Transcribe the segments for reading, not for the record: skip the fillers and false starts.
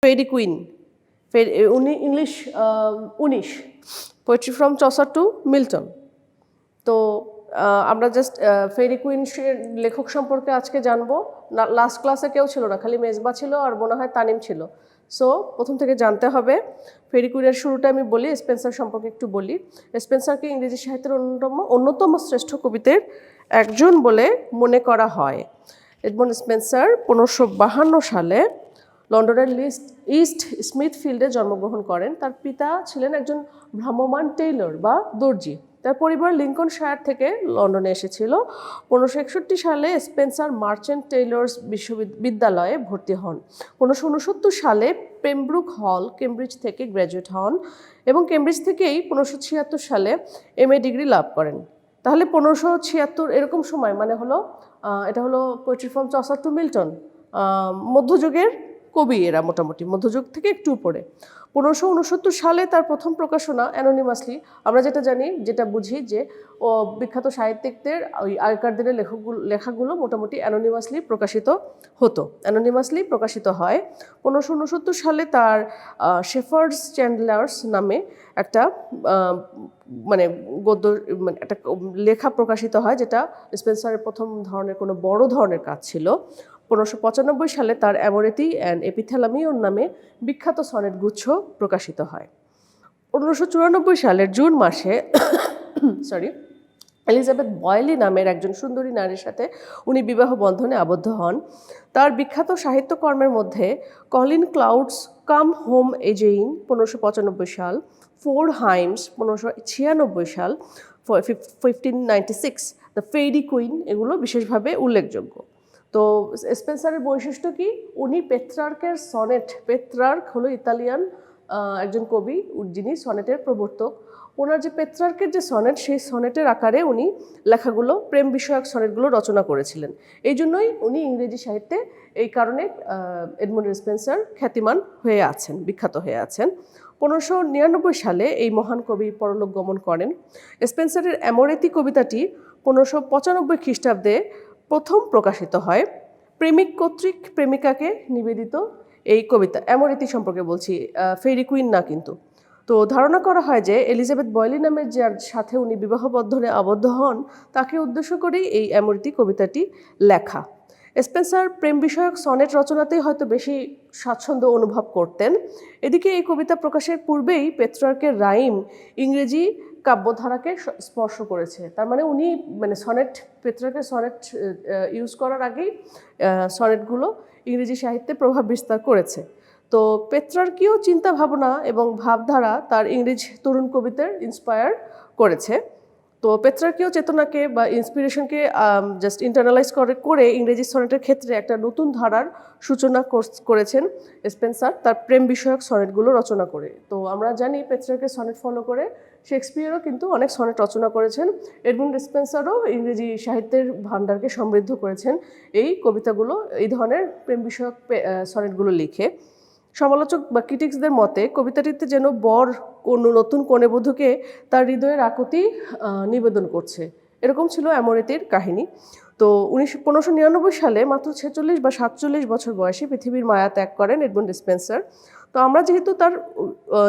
Ferry Queene, English 19, poetry from Chaucer to Milton. তো আমরা just ফেরি queen লেখক সম্পর্কে আজকে জানবো। লাস্ট ক্লাসে কেউ ছিল না, খালি মেজবা ছিল আর মনে হয় তানিম ছিল। সো প্রথম থেকে জানতে হবে। ফেরি কুইনের শুরুটা আমি বলি, স্পেন্সার সম্পর্কে একটু বলি। স্পেন্সারকে ইংরেজি সাহিত্যের অন্যতম শ্রেষ্ঠ কবিদের একজন বলে মনে করা হয়। এডমন্ড স্পেন্সার 1552 সালে লন্ডনের ইস্ট স্মিথফিল্ডে জন্মগ্রহণ করেন। তার পিতা ছিলেন একজন ভ্রাম্যমাণ টেইলর বা দর্জি। তার পরিবার লিঙ্কনশায়ার থেকে লন্ডনে এসেছিল। 1561 সালে স্পেন্সার মার্চেন্ট টেইলর্স বিশ্ববিদ্যালয়ে ভর্তি হন। 1569 সালে পেমব্রুক হল, কেমব্রিজ থেকে গ্র্যাজুয়েট হন এবং কেমব্রিজ থেকেই 1576 সালে MA ডিগ্রি লাভ করেন। তাহলে 1576 এরকম সময়, মানে হলো এটা হলো poetry from Chaucer to Milton, মধ্যযুগের কবি এরা, মোটামুটি মধ্যযুগ থেকে একটু উপরে। 1569 সালে তার প্রথম প্রকাশনা অ্যানোনিমাসলি। আমরা যেটা জানি, যেটা বুঝি যে বিখ্যাত সাহিত্যিকদের ওই আগেকার দিনের লেখাগুলো মোটামুটি অ্যানোনিমাসলি প্রকাশিত হতো, অ্যানোনিমাসলি প্রকাশিত হয়। 1569 সালে তার শেফার্ডস চ্যান্ডলার্স নামে একটা মানে গদ্য, মানে একটা লেখা প্রকাশিত হয়, যেটা স্পেন্সারের প্রথম ধরনের কোনো বড় ধরনের কাজ ছিল। 1595 সালে তার অ্যামোরেতি অ্যান্ড এপিথ্যালামিয়ন নামে বিখ্যাত সনেট গুচ্ছ প্রকাশিত হয়। 1594 সালের জুন মাসে এলিজাবেথ বয়লি নামের একজন সুন্দরী নারীর সাথে উনি বিবাহ বন্ধনে আবদ্ধ হন। তার বিখ্যাত সাহিত্যকর্মের মধ্যে কলিন ক্লাউডস কাম হোম এজেইন 1595 সাল, ফোর হাইমস 1596 সাল, 1596, দ্য ফেইরি কুইন, এগুলো বিশেষভাবে উল্লেখযোগ্য। তো স্পেন্সারের বৈশিষ্ট্য কি? উনি পেত্রার্কের সনেট, পেত্রার্ক হলো ইতালিয়ান একজন কবি, যিনি সনেটের প্রবর্তক। ওনার যে পেত্রার্কের যে সনেট, সেই সনেটের আকারে উনি লেখাগুলো, প্রেম বিষয়ক সনেটগুলো রচনা করেছিলেন। এই জন্যই উনি ইংরেজি সাহিত্যে এই কারণে এডমন্ড স্পেন্সার খ্যাতিমান হয়ে আছেন, বিখ্যাত হয়ে আছেন। 1599 সালে এই মহান কবি পরলোক গমন করেন। স্পেন্সারের অ্যামোরেতি কবিতাটি 1595 খ্রিস্টাব্দে প্রথম প্রকাশিত হয়। প্রেমিক কর্তৃক প্রেমিকাকে নিবেদিত এই কবিতা, অ্যামোরেতি সম্পর্কে বলছি, ফেরি কুইন না কিন্তু। তো ধারণা করা হয় যে এলিজাবেথ বয়লি নামের যার সাথে উনি বিবাহ বন্ধনে আবদ্ধ হন, তাকে উদ্দেশ্য করেই এই অ্যামোরেতি কবিতাটি লেখা। স্পেন্সার প্রেম বিষয়ক সনেট রচনাতেই হয়তো বেশি স্বাচ্ছন্দ্য অনুভব করতেন। এদিকে এই কবিতা প্রকাশের পূর্বেই পেত্রার্কের রাইম ইংরেজি কাব্যধারাকে স্পর্শ করেছে। তার মানে উনি সনেট, পেত্রার্কের সনেট ইউজ করার আগেই সনেটগুলো ইংরেজি সাহিত্যে প্রভাব বিস্তার করেছে। তো পেত্রার্কীয় চিন্তা ভাবনা এবং ভাবধারা তার ইংরেজ তরুণ কবিদের ইন্সপায়ার করেছে। তো পেত্রার্কীয় চেতনাকে বা ইন্সপিরেশনকে জাস্ট ইন্টারনালাইজ করে ইংরেজি সনেটের ক্ষেত্রে একটা নতুন ধারার সূচনা করেছেন স্পেন্সার তার প্রেম বিষয়ক সনেটগুলো রচনা করে। তো আমরা জানি পেত্রার্কের সনেট ফলো করে শেক্সপিয়ারও কিন্তু অনেক সনেট রচনা করেছেন। এডমন্ড স্পেন্সারও ইংরেজি সাহিত্যের ভাণ্ডারকে সমৃদ্ধ করেছেন এই কবিতাগুলো, এই ধরনের প্রেম বিষয়ক সনেটগুলো লিখে। সমালোচক বা ক্রিটিক্সদের মতে কবিতাটিতে যেন বর কোনো নতুন কনেবধূকে তার হৃদয়ের আকুতি নিবেদন করছে, এরকম ছিল অ্যামোরেতির কাহিনী। তো 1599 সালে মাত্র 46 বা 47 বছর বয়সে পৃথিবীর মায়া ত্যাগ করেন এডমন্ড স্পেন্সার। তো আমরা যেহেতু তার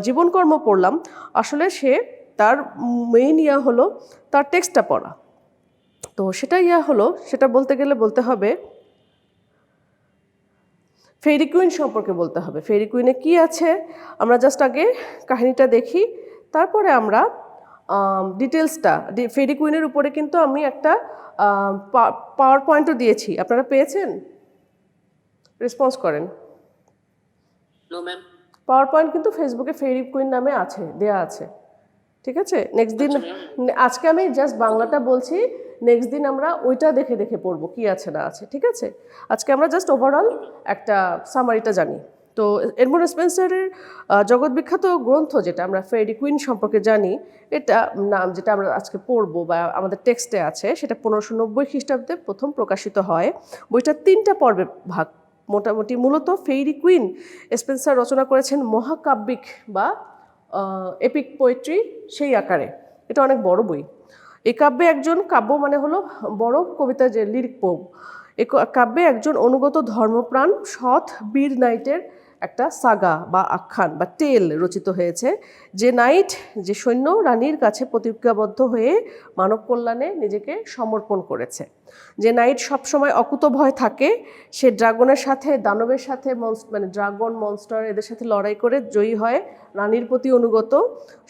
জীবনকর্ম পড়লাম, আসলে তার মেইন হলো তার টেক্সটটা পড়া। তো সেটা বলতে গেলে বলতে হবে ফেরি কুইন সম্পর্কে বলতে হবে। ফেরি কুইনে কি আছে আমরা জাস্ট আগে কাহিনীটা দেখি, তারপরে আমরা ডিটেলসটা। ফেরি কুইনের উপরে কিন্তু আমি একটা পাওয়ার পয়েন্টও দিয়েছি, আপনারা পেয়েছেন? রেসপন্স করেন। পাওয়ার পয়েন্ট কিন্তু ফেসবুকে ফেরি কুইন নামে আছে, দেয়া আছে, ঠিক আছে? নেক্সট দিন, আজকে আমি জাস্ট বাংলাটা বলছি, নেক্সট দিন আমরা ওইটা দেখে দেখে পড়বো কি আছে না আছে, ঠিক আছে? আজকে আমরা জাস্ট ওভারঅল একটা সামারিটা জানি। তো এডমন্ড স্পেন্সারের জগৎবিখ্যাত গ্রন্থ যেটা আমরা ফেরি কুইন সম্পর্কে জানি, এটা নাম যেটা আমরা আজকে পড়বো বা আমাদের টেক্সটে আছে, সেটা 1590 খ্রিস্টাব্দে প্রথম প্রকাশিত হয়। বইটা 3টা পর্বে ভাগ। মোটামুটি মূলত ফেরি কুইন স্পেন্সার রচনা করেছেন মহাকাব্যিক বা এপিক পোয়েট্রি সেই আকারে। এটা অনেক বড় বই। এই কাব্যে একজন, কাব্য মানে হলো বড় কবিতা, যে লিরিক পোম, এই কাব্যে একজন অনুগত ধর্মপ্রাণ সৎ বীর নাইটের একটা সাগা বা আখ্যান বা টেল রচিত হয়েছে, যে নাইট, যে সৈন্য রানীর কাছে প্রতিজ্ঞাবদ্ধ হয়ে মানব কল্যাণে নিজেকে সমর্পণ করেছে। যে নাইট সবসময় অকুতভয় থাকে, সে ড্রাগনের সাথে, দানবের সাথে, মানে ড্রাগন, মনস্টার এদের সাথে লড়াই করে জয়ী হয়, রানীর প্রতি অনুগত,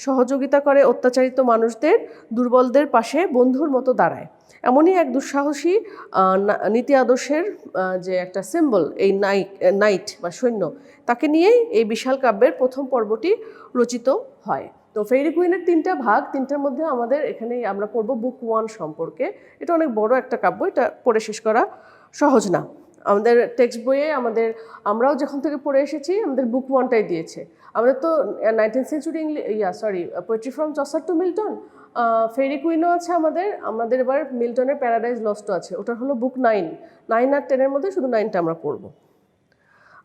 সহযোগিতা করে অত্যাচারিত মানুষদের, দুর্বলদের পাশে বন্ধুর মতো দাঁড়ায়। এমনই এক দুঃসাহসী নীতি আদর্শের যে একটা সিম্বল এই নাইট বা সৈন্য, তাকে নিয়েই এই বিশাল কাব্যের প্রথম পর্বটি রচিত হয়। তো ফেইরি কুইনের 3টা ভাগ, 3টার মধ্যে আমাদের এখানে আমরা পড়ব বুক 1 সম্পর্কে। এটা অনেক বড় একটা কাব্য, এটা পড়ে শেষ করা সহজ না। আমাদের টেক্সট বইয়ে আমরাও যখন থেকে পড়ে এসেছি আমাদের বুক 1টাই দিয়েছে। আমাদের তো 19th century poetry from Chaucer to Milton, faerie কুইনও আছে আমাদের এবার মিল্টনের প্যারাডাইজ লস্টও আছে, ওটা হলো বুক 9 আর 10-এর মধ্যে শুধু 9টা আমরা পড়ব।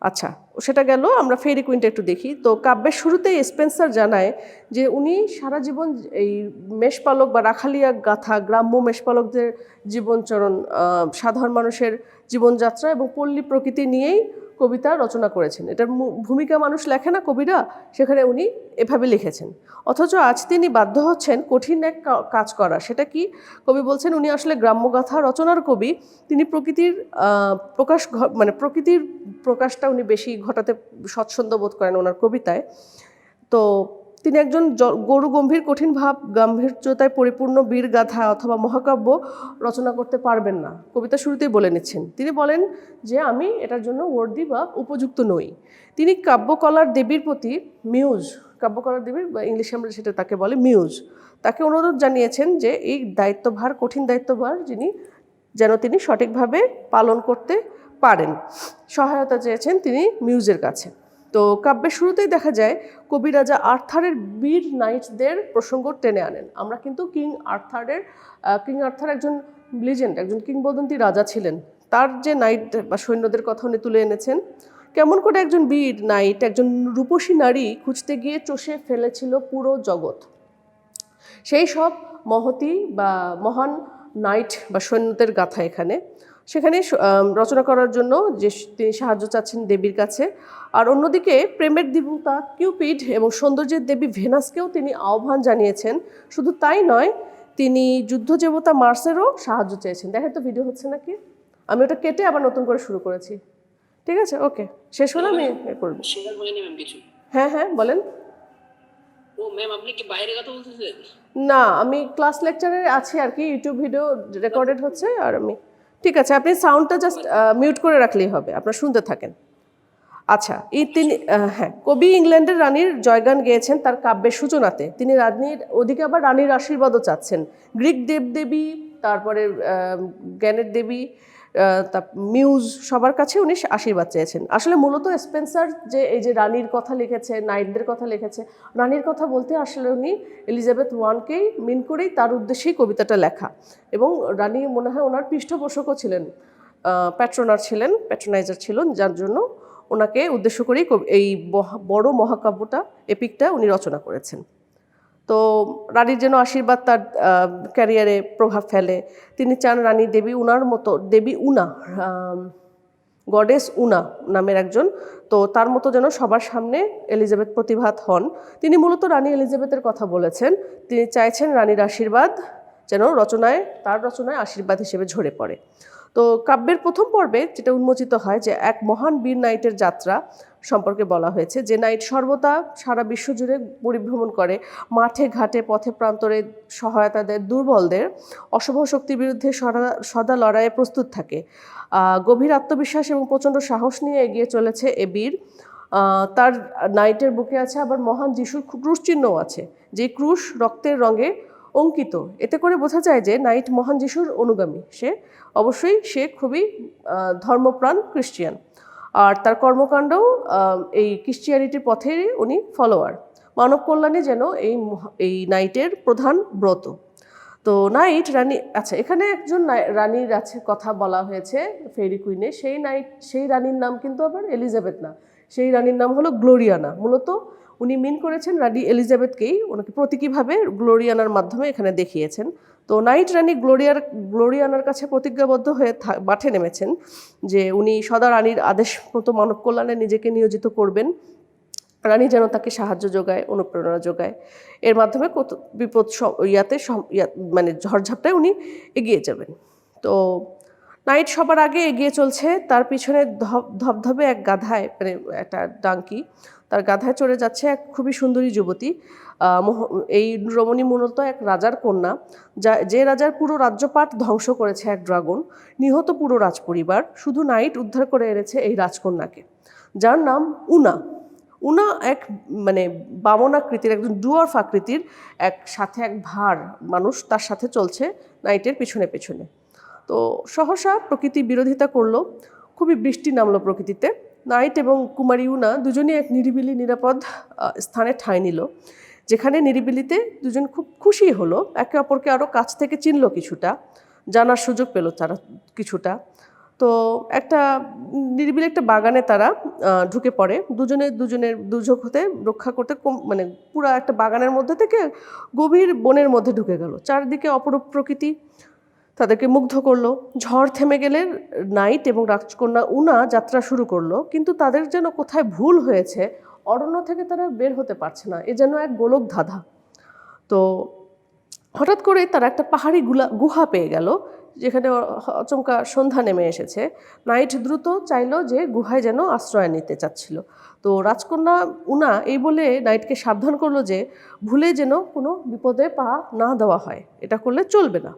আচ্ছা, সেটা গেল। আমরা ফেরি কুইনটা একটু দেখি। তো কাব্যের শুরুতেই স্পেন্সার জানায় যে উনি সারা জীবন এই মেষপালক বা রাখালিয়া গাথা, গ্রাম্য মেষপালকদের জীবনচরণ, সাধারণ মানুষের জীবনযাত্রা এবং পল্লী প্রকৃতি নিয়েই কবিতা রচনা করেছেন। এটার ভূমিকা মানুষ লেখে না কবিরা, সেখানে উনি এভাবে লিখেছেন। অথচ আজ তিনি বাধ্য হচ্ছেন কঠিন এক কাজ করা। সেটা কি? কবি বলছেন উনি আসলে গ্রাম্যগাথা রচনার কবি, তিনি প্রকৃতির প্রকৃতির প্রকাশটা উনি বেশি ঘটাতে স্বচ্ছন্দ বোধ করেন ওনার কবিতায়। তো তিনি একজন গরু গম্ভীর, কঠিন ভাব গাম্ভীর্যতায় পরিপূর্ণ বীরগাথা অথবা মহাকাব্য রচনা করতে পারবেন না। কবিতা শুরুতেই বলে নিচ্ছেন। তিনি বলেন যে আমি এটার জন্য ওয়ার্দি বা উপযুক্ত নই। তিনি কাব্যকলার দেবীর প্রতি কাব্যকলার দেবীর বা ইংলিশে আমরা সেটা তাকে বলে মিউজ, তাকে অনুরোধ জানিয়েছেন যে এই দায়িত্বভার, কঠিন দায়িত্বভার যেন তিনি সঠিকভাবে পালন করতে পারেন। সহায়তা চেয়েছেন তিনি মিউজের কাছে। তো কাব্যের শুরুতেই দেখা যায় কবি রাজা আর্থারের বীর নাইটদের প্রসঙ্গ টেনে আনেন। আমরা কিন্তু কিং আর্থার একজন লিজেন্ড, একজন কিংবদন্তি রাজা ছিলেন। তার যে নাইট বা সৈন্যদের কথা উনি তুলে এনেছেন। কেমন করে একজন বীর নাইট, একজন রূপসী নারী খুঁজতে গিয়ে চষে ফেলেছিল পুরো জগৎ, সেই সব মহতী বা মহান নাইট বা সৈন্যদের গাথা সেখানে রচনা করার জন্য যে তিনি সাহায্য চাচ্ছেন দেবীর কাছে। আর অন্যদিকে প্রেমের দেবতা কিউপিড এবং সৌন্দর্যের দেবী ভেনাসকেও তিনি আহ্বান জানিয়েছেন। শুধু তাই নয়, তিনি যুদ্ধ দেবতা মার্সেরও সাহায্য চেয়েছেন। দেখেন তো ভিডিও হচ্ছে নাকি? আমি ওটা কেটে আবার নতুন করে শুরু করেছি। ঠিক আছে, ওকে, শেষ হলে আমি করব। হ্যাঁ বলেন। আপনি কি বাইরে কথা বলতেছেন? না, আমি ক্লাস লেকচারে আছি আর কি, ইউটিউব ভিডিও রেকর্ডেড হচ্ছে। আর আমি ঠিক আছে, আপনি সাউন্ডটা জাস্ট মিউট করে রাখলেই হবে, আপনারা শুনতে থাকেন। আচ্ছা, কবি ইংল্যান্ডের রানীর জয়গান গেয়েছেন তার কাব্যের সূচনাতে। তিনি ওদিকে আবার রানীর আশীর্বাদও চাচ্ছেন। গ্রিক দেবদেবী, তারপরে জ্ঞানের দেবী, মিউজ, সবার কাছে উনি আশীর্বাদ চেয়েছেন। আসলে মূলত স্পেন্সার এই যে রানীর কথা লিখেছে, নাইটদের কথা লিখেছে, রানীর কথা বলতে আসলে উনি এলিজাবেথ ওয়ানকেই মিন করেই তার উদ্দেশ্যেই কবিতাটা লেখা। এবং রানী মনে হয় ওনার পৃষ্ঠপোষকও ছিলেন, প্যাট্রোনাইজার ছিলেন, যার জন্য ওনাকে উদ্দেশ্য করেই এই বড় মহাকাব্যটা, এপিকটা উনি রচনা করেছেন। তো রানীর যেন আশীর্বাদ তার ক্যারিয়ারে প্রভাব ফেলে, তিনি চান রানী দেবী উনা, গডেস উনা নামের একজন, তো তার মতো যেন সবার সামনে এলিজাবেথ প্রতিভাত হন। তিনি মূলত রানী এলিজাবেথের কথা বলেছেন। তিনি চাইছেন রানীর আশীর্বাদ যেন তার রচনায় আশীর্বাদ হিসেবে ঝরে পড়ে। তো কাব্যের প্রথম পর্বে যেটা উন্মোচিত হয় যে এক মহান বীর নাইটের যাত্রা সম্পর্কে বলা হয়েছে, যে নাইট সর্বদা সারা বিশ্ব জুড়ে পরিভ্রমণ করে, মাঠে ঘাটে পথে প্রান্তরে সহায়তা দেয় দুর্বলদের, অশুভ শক্তির বিরুদ্ধে সদা লড়াইয়ে প্রস্তুত থাকে। গভীর আত্মবিশ্বাস এবং প্রচণ্ড সাহস নিয়ে এগিয়ে চলেছে এ বীর। তার নাইটের বুকে আছে আবার মহান যিশুর ক্রুশ চিহ্নও আছে, যে ক্রুশ রক্তের রঙে অঙ্কিত। এতে করে বোঝা যায় যে নাইট মহান যিশুর অনুগামী। সে খুবই ধর্মপ্রাণ খ্রিস্টিয়ান, আর তার কর্মকাণ্ডও এই ক্রিশ্চিয়ানিটির পথে উনি ফলোয়ার। মানব কল্যাণে যেন এই নাইটের প্রধান ব্রত। তো নাইট রানী, আচ্ছা, এখানে একজন রানীর কথা বলা হয়েছে ফেরি কুইনে। সেই রানীর নাম কিন্তু আবার এলিজাবেথ না, সেই রানীর নাম হলো গ্লোরিয়ানা। মূলত উনি মিন করেছেন রানী এলিজাবেথকেই, ওনাকে প্রতীকীভাবে গ্লোরিয়ানার মাধ্যমে এখানে দেখিয়েছেন। তো নাইট রানী গ্লোরিয়ানার কাছে প্রতিজ্ঞাবদ্ধ হয়ে মাঠে নেমেছেন যে উনি সদা রানীর আদেশ মতো মানব কল্যাণে নিজেকে নিয়োজিত করবেন, রানী যেন তাকে সাহায্য যোগায়, অনুপ্রেরণা যোগায়। এর মাধ্যমে কত বিপদ মানে ঝড়ঝাপটায় উনি এগিয়ে যাবেন। তো নাইট সবার আগে এগিয়ে চলছে, তার পিছনে ধবধবে এক গাধায়, মানে একটা ডাঙ্কি, তার গাধায় চড়ে যাচ্ছে এক খুবই সুন্দরী যুবতী। এই রমণী মূলত এক রাজার কন্যা, যে রাজার পুরো রাজ্যপাট ধ্বংস করেছে এক ড্রাগন, নিহত পুরো রাজপরিবার। শুধু নাইট উদ্ধার করে এনেছে এই রাজকন্যাকে, যার নাম উনা। উনা এক মানে বামনাকৃতির, একজন ডুয়ার্ফ আকৃতির, সাথে এক ভার মানুষ তার সাথে চলছে নাইটের পিছনে পেছনে। তো সহসা প্রকৃতি বিরোধিতা করলো, খুবই বৃষ্টি নামলো প্রকৃতিতে। নাইট এবং কুমারী উনা দুজনেই এক নিরিবিলি নিরাপদ স্থানে ঠাঁই নিল, যেখানে নিরিবিলিতে দুজন খুব খুশি হলো, একে অপরকে আরও কাছ থেকে চিনল, কিছুটা জানার সুযোগ পেল তারা কিছুটা। তো একটা নিরিবিলি একটা বাগানে তারা ঢুকে পড়ে, দুজনের দুর্যোগ হতে রক্ষা করতে, মানে পুরো একটা বাগানের মধ্যে থেকে গভীর বনের মধ্যে ঢুকে গেল। চারদিকে অপরূপ প্রকৃতি তাদেরকে মুগ্ধ করলো। ঝড় থেমে গেলে নাইট এবং রাজকন্যা উনা যাত্রা শুরু করলো, কিন্তু তাদের যেন কোথায় ভুল হয়েছে, অরণ্য থেকে তারা বের হতে পারছে না, এ যেন এক গোলক ধাঁধা। তো হঠাৎ করে তারা একটা পাহাড়ি গুহা পেয়ে গেল, যেখানে আচমকা সন্ধ্যা নেমে এসেছে। নাইট দ্রুত চাইল যে গুহায় যেন আশ্রয় নিতে চাচ্ছিল। তো রাজকন্যা উনা এই বলে নাইটকে সাবধান করলো যে ভুলে যেন কোনো বিপদে পা না দেওয়া হয়, এটা করলে চলবে না।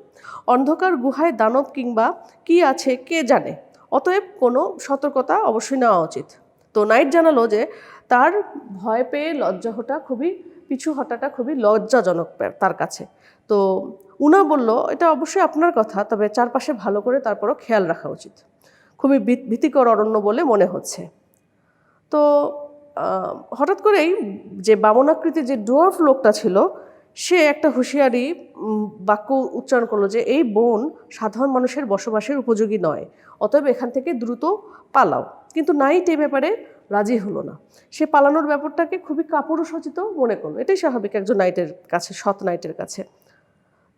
অন্ধকার গুহায় দানব কিংবা কি আছে কে জানে, অতএব কোনো সতর্কতা অবশ্যই নেওয়া উচিত। তো নাইট জানালো যে তার ভয় পেয়ে পিছু হটাটা খুবই লজ্জাজনক তার কাছে। তো উনা বলল, এটা অবশ্যই আপনার কথা, তবে চারপাশে ভালো করে তারপরও খেয়াল রাখা উচিত, খুবই ভীতিকর অরণ্য বলে মনে হচ্ছে। তো হঠাৎ করেই যে বামনাকৃতির যে ডোয়ার্ফ লোকটা ছিল, সে একটা হুঁশিয়ারি বাক্য উচ্চারণ করলো যে এই বন সাধারণ মানুষের বসবাসের উপযোগী নয়, অতএব এখান থেকে দ্রুত পালাও। কিন্তু নাইট এই ব্যাপারে রাজি হলো না, সে পালানোর ব্যাপারটাকে খুবই কাপুরুষোচিত মনে করলো। এটাই স্বাভাবিক একজন নাইটের কাছে, সৎ নাইটের কাছে।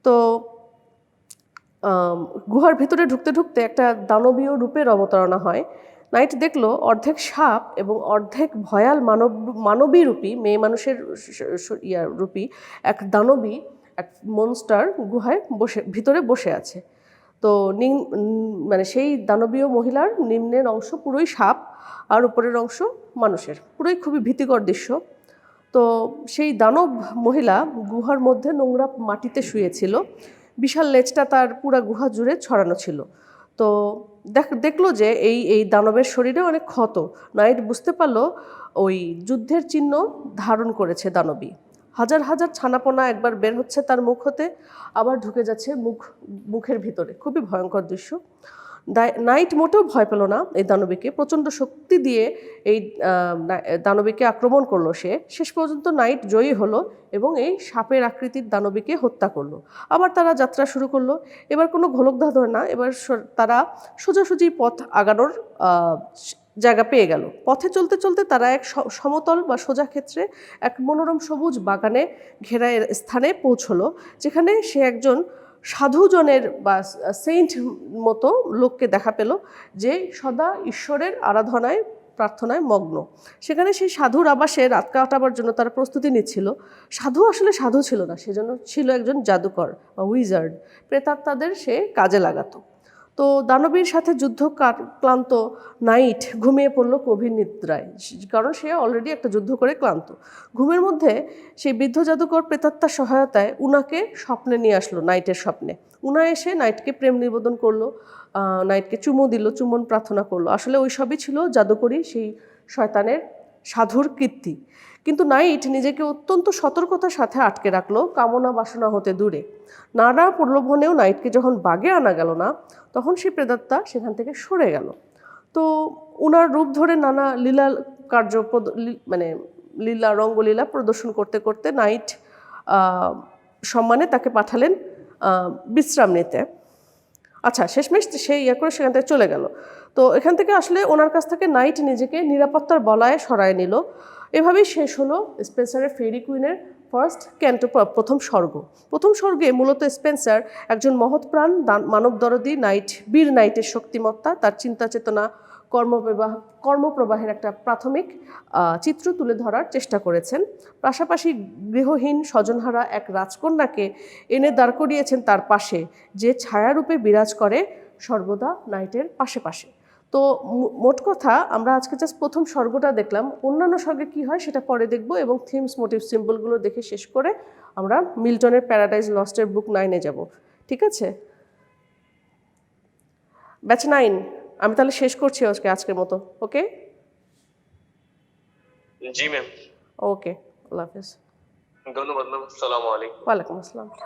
তো গুহার ভিতরে ঢুকতে ঢুকতে একটা দানবীয় রূপের অবতারণা হয়। নাইট দেখলো অর্ধেক সাপ এবং অর্ধেক ভয়াল মানবী রূপী, মেয়ে মানুষের রূপী এক দানবী, এক মনস্টার গুহায় ভিতরে বসে আছে। তো মানে সেই দানবীয় মহিলার নিম্নের অংশ পুরোই সাপ আর উপরের অংশ মানুষের, পুরোই খুবই ভীতিকর দৃশ্য। তো সেই দানব মহিলা গুহার মধ্যে নোংরা মাটিতে শুয়েছিল, বিশাল লেজটা তার পুরা গুহা জুড়ে ছড়ানো ছিল। তো দেখলো যে এই দানবের শরীরে অনেক ক্ষত। নাইট বুঝতে পারলো ওই যুদ্ধের চিহ্ন ধারণ করেছে দানবী। হাজার হাজার ছানাপোনা একবার বের হচ্ছে তার মুখ হতে, আবার ঢুকে যাচ্ছে মুখের ভিতরে, খুবই ভয়ঙ্কর দৃশ্য। নাইট মোটেও ভয় পেল না এই দানবীকে, প্রচণ্ড শক্তি দিয়ে এই দানবীকে আক্রমণ করলো সে। শেষ পর্যন্ত নাইট জয়ী হলো এবং এই সাপের আকৃতির দানবীকে হত্যা করলো। আবার তারা যাত্রা শুরু করলো। এবার কোনো ঘোলকধাঁধ না, এবার তারা সোজাসুজি পথ আগানোর জায়গা পেয়ে গেল। পথে চলতে চলতে তারা এক সমতল বা সোজা ক্ষেত্রে এক মনোরম সবুজ বাগানে ঘেরা স্থানে পৌঁছলো, যেখানে সে একজন সাধুজনের বা সেইন্ট মতো লোককে দেখা পেল, যে সদা ঈশ্বরের আরাধনায় প্রার্থনায় মগ্ন। সেখানে সেই সাধুর আবাসে রাত কাটাবার জন্য তারা প্রস্তুতি নিচ্ছিল। সাধু আসলে সাধু ছিল না, সেজন্য ছিল একজন জাদুকর বা উইজার্ড, প্রেতাত্মাদের সে কাজে লাগাতো। তো দানবীর সাথে যুদ্ধ ক্লান্ত নাইট ঘুমিয়ে পড়লো গভীর নিদ্রায়, কারণ সে অলরেডি একটা যুদ্ধ করে ক্লান্ত। ঘুমের মধ্যে সেই বৃদ্ধ জাদুকর প্রেতাত্মার সহায়তায় উনাকে স্বপ্নে নিয়ে আসলো, নাইটের স্বপ্নে। উনা এসে নাইটকে প্রেম নিবেদন করলো, নাইটকে চুমু দিল, চুম্বন প্রার্থনা করলো। আসলে ওই সবই ছিল জাদুকরি সেই শয়তানের সাধুর কীর্তি। কিন্তু নাইট নিজেকে অত্যন্ত সতর্কতার সাথে আটকে রাখলো, কামনা বাসনা হতে দূরে। নানা প্রলোভনেও নাইটকে যখন বাগে আনা গেল না, তখন সেই প্রেতাত্মা সেখান থেকে সরে গেল। তো উনার রূপ ধরে নানা লীলা কার্য মানে রঙ্গলীলা প্রদর্শন করতে করতে নাইট সম্মানে তাকে পাঠালেন বিশ্রাম নিতে। আচ্ছা, শেষমেশ সে করে সেখান থেকে চলে গেল। তো এখান থেকে আসলে ওনার কাছ থেকে নাইট নিজেকে নিরাপত্তার বলয়ে সরায় নিল। এভাবেই শেষ হলো স্পেন্সারের ফেরি কুইনের ফার্স্ট ক্যান্টো, প্রথম স্বর্গ। প্রথম স্বর্গে মূলত স্পেন্সার একজন মহৎপ্রাণ মানবদরদী নাইট, বীর নাইটের শক্তিমত্তা, তার চিন্তা চেতনা, কর্মপ্রবাহের একটা প্রাথমিক চিত্র তুলে ধরার চেষ্টা করেছেন। পাশাপাশি গৃহহীন স্বজনহারা এক রাজকন্যাকে এনে দাঁড় করিয়েছেন তার পাশে, যে ছায়ারূপে বিরাজ করে সর্বদা নাইটের পাশে পাশে। তো মোট কথা আমরা আজকে জাস্ট প্রথম স্বর্গটা দেখলাম, অন্যান্য স্বর্গে কী হয় সেটা পরে দেখব, এবং থিমস, মোটিভ, সিম্বলগুলো দেখে শেষ করে আমরা মিল্টনের প্যারাডাইজ লস্টের বুক 9-এ যাব। ঠিক আছে, ব্যাচ 9 আমি তাহলে শেষ করছি আজকের মতো। ওকে, জি ম্যাম। ওকে, আল্লাহ হাফেজ। ধন্যবাদ ম্যাম। আসসালামু আলাইকুম। ওয়ালাইকুম আসসালাম।